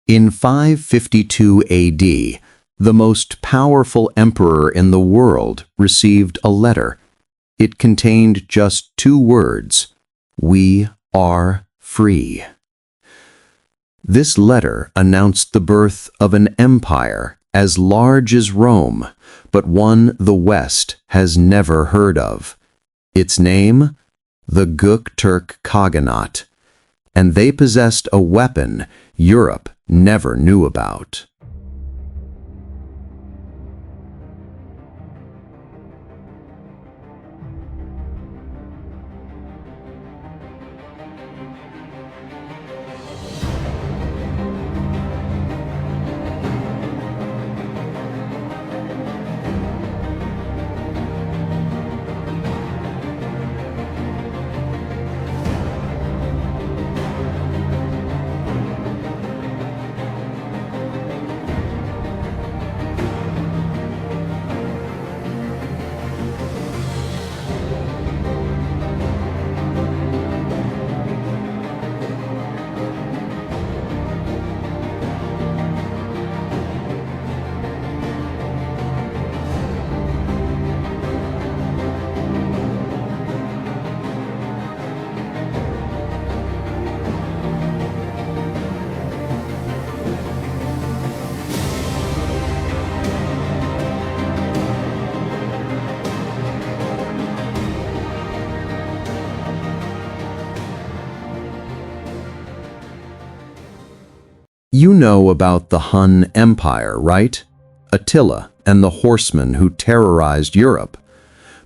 In 552 AD, the most powerful emperor in the world received a letter. It contained just two words: "We are free." This letter announced the birth of an empire as large as Rome, but one the West has never heard of. Its name? The Göktürk Khaganate, and they possessed a weapon Europe never knew about. You know about the Hun Empire, right? Attila and the horsemen who terrorized Europe.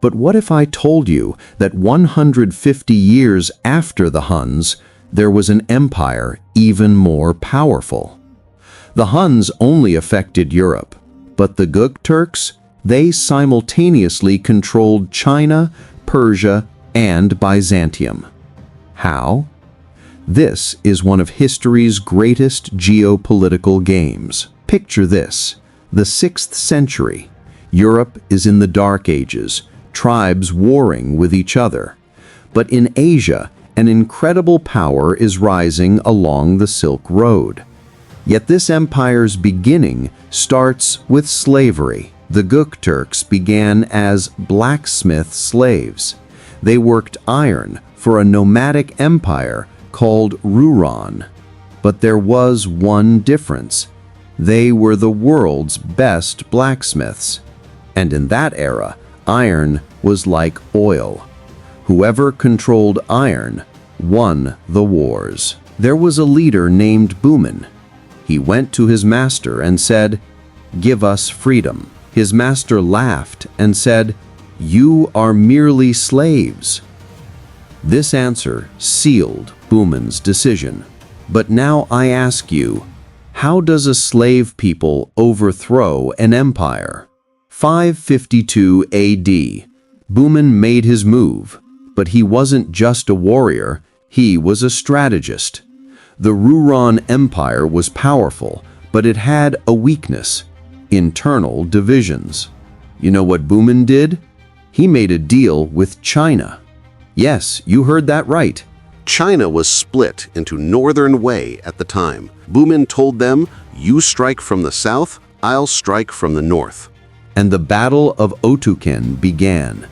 But what if I told you that 150 years after the Huns, there was an empire even more powerful? The Huns only affected Europe, but the Göktürks, they simultaneously controlled China, Persia, and Byzantium. How? This is one of history's greatest geopolitical games. Picture this: the 6th century. Europe is in the Dark Ages, tribes warring with each other. But in Asia, an incredible power is rising along the Silk Road. Yet this empire's beginning starts with slavery. The Göktürks began as blacksmith slaves. They worked iron for a nomadic empire called Ruran. But there was one difference. They were the world's best blacksmiths. And in that era, iron was like oil. Whoever controlled iron won the wars. There was a leader named Bumin. He went to his master and said, "Give us freedom." His master laughed and said, "You are merely slaves." This answer sealed Bumin's decision. But now I ask you, how does a slave people overthrow an empire? 552 AD. Bumin made his move, but he wasn't just a warrior, he was a strategist. The Ruran Empire was powerful, but it had a weakness: internal divisions. You know what Bumin did? He made a deal with China. Yes, you heard that right. China was split into northern Wei at the time. Bumin told them, "You strike from the south, I'll strike from the north." And the Battle of Otukhen began.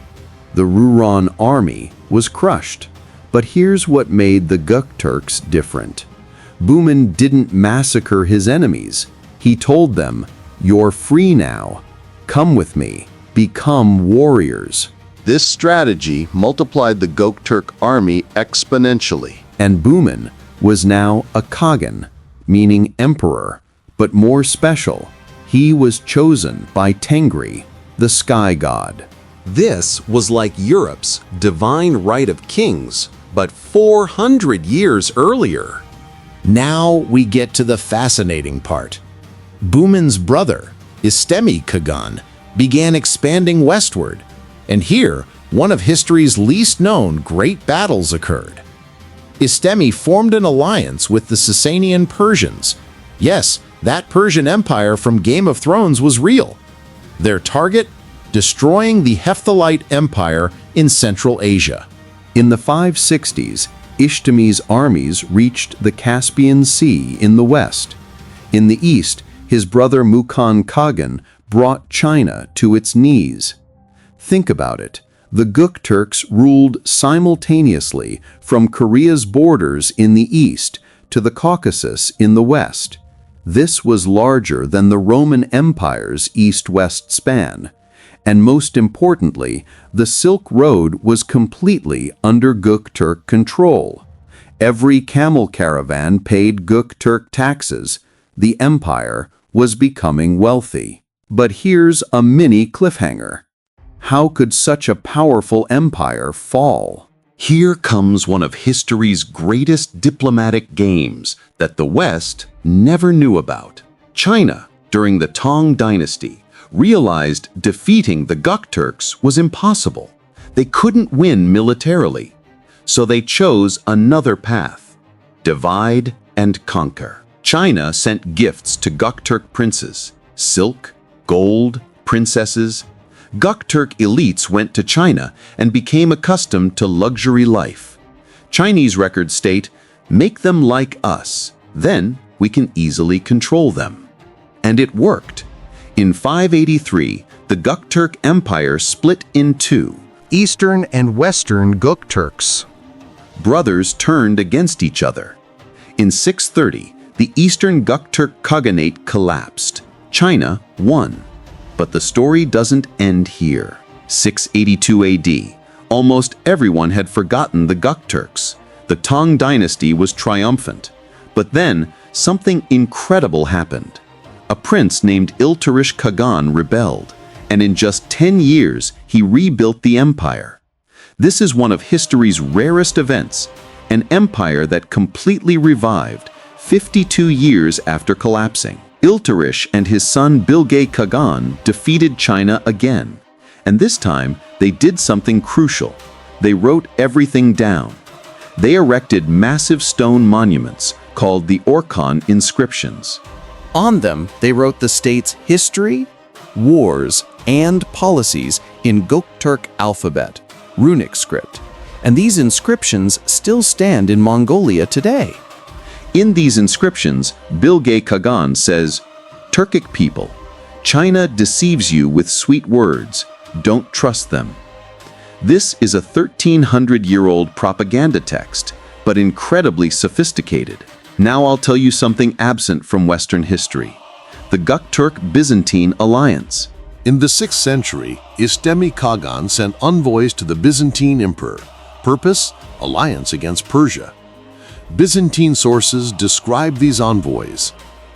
The Ruran army was crushed. But here's what made the Göktürks different. Bumin didn't massacre his enemies. He told them, "You're free now. Come with me. Become warriors." This strategy multiplied the Göktürk army exponentially. And Bumin was now a Khagan, meaning emperor, but more special. He was chosen by Tengri, the sky god. This was like Europe's divine right of kings, but 400 years earlier. Now we get to the fascinating part. Bumin's brother, Istemi Khagan, began expanding westward, and here one of history's least known great battles occurred. Istemi formed an alliance with the Sasanian Persians. Yes, that Persian Empire from Game of Thrones was real. Their target? Destroying the Hephthalite Empire in Central Asia. In the 560s, Istemi's armies reached the Caspian Sea in the west. In the east, his brother Mukan Khagan brought China to its knees. Think about it. The Göktürks ruled simultaneously from Korea's borders in the east to the Caucasus in the west. This was larger than the Roman Empire's east-west span. And most importantly, the Silk Road was completely under Göktürk control. Every camel caravan paid Göktürk taxes. The empire was becoming wealthy. But here's a mini cliffhanger. How could such a powerful empire fall? Here comes one of history's greatest diplomatic games that the West never knew about. China, during the Tang Dynasty, realized defeating the Göktürks was impossible. They couldn't win militarily. So they chose another path: divide and conquer. China sent gifts to Göktürk princes: silk, gold, princesses. Göktürk elites went to China and became accustomed to luxury life. Chinese records state, "Make them like us, then we can easily control them." And it worked. In 583, the Göktürk Empire split in two. Eastern and Western Göktürks. Brothers turned against each other. In 630, the Eastern Göktürk Khaganate collapsed. China won. But the story doesn't end here. 682 AD, almost everyone had forgotten the Göktürks. The Tang Dynasty was triumphant. But then, something incredible happened. A prince named Ilteris Khagan rebelled, and in just 10 years, he rebuilt the empire. This is one of history's rarest events, an empire that completely revived 52 years after collapsing. Ilteris and his son Bilge Khagan defeated China again, and this time they did something crucial. They wrote everything down. They erected massive stone monuments called the Orkhon Inscriptions. On them, they wrote the state's history, wars, and policies in Göktürk alphabet, runic script, and these inscriptions still stand in Mongolia today. In these inscriptions, Bilge Khagan says, "Turkic people, China deceives you with sweet words. Don't trust them." This is a 1,300-year-old propaganda text, but incredibly sophisticated. Now I'll tell you something absent from Western history: the Göktürk-Byzantine alliance. In the 6th century, Istemi Khagan sent envoys to the Byzantine emperor. Purpose: alliance against Persia. Byzantine sources describe these envoys: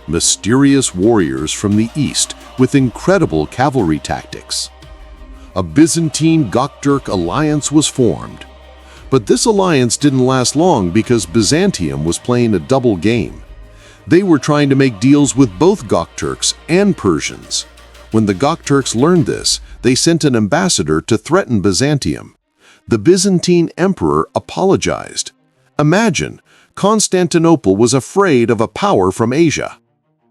mysterious warriors from the east with incredible cavalry tactics. A Byzantine Göktürk alliance was formed. But this alliance didn't last long because Byzantium was playing a double game. They were trying to make deals with both Göktürks and Persians. When the Göktürks learned this, they sent an ambassador to threaten Byzantium. The Byzantine emperor apologized. Imagine, Constantinople was afraid of a power from Asia.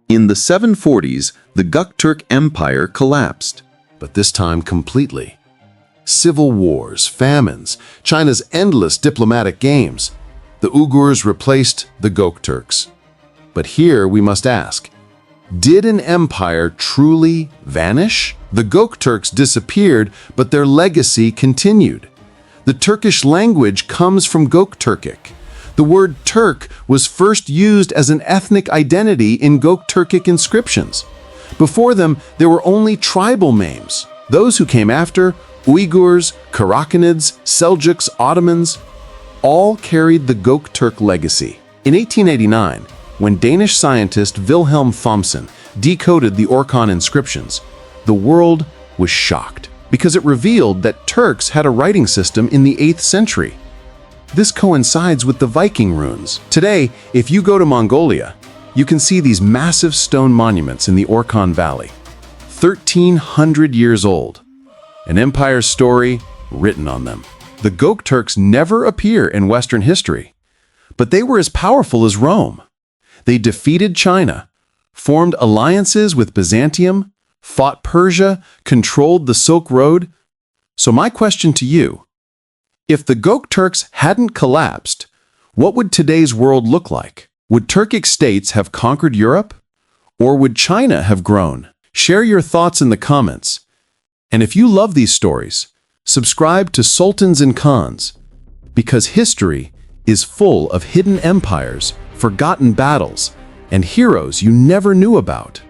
In the 740s, the Göktürk Empire collapsed. But this time completely. Civil wars, famines, China's endless diplomatic games. The Uyghurs replaced the Göktürks. But here we must ask, did an empire truly vanish? The Göktürks disappeared, but their legacy continued. The Turkish language comes from Göktürkic. The word Turk was first used as an ethnic identity in Göktürkic inscriptions. Before them, there were only tribal names. Those who came after, Uyghurs, Karakhanid, Seljuks, Ottomans, all carried the Göktürk legacy. In 1889, when Danish scientist Wilhelm Thomsen decoded the Orkhon inscriptions, the world was shocked because it revealed that Turks had a writing system in the 8th century. This coincides with the Viking runes. Today, if you go to Mongolia, you can see these massive stone monuments in the Orkhon Valley. 1,300 years old. An empire's story written on them. The Göktürks never appear in Western history, but they were as powerful as Rome. They defeated China, formed alliances with Byzantium, fought Persia, controlled the Silk Road. So my question to you, if the Göktürks hadn't collapsed, what would today's world look like? Would Turkic states have conquered Europe? Or would China have grown? Share your thoughts in the comments. And if you love these stories, subscribe to Sultans and Khans, because history is full of hidden empires, forgotten battles, and heroes you never knew about.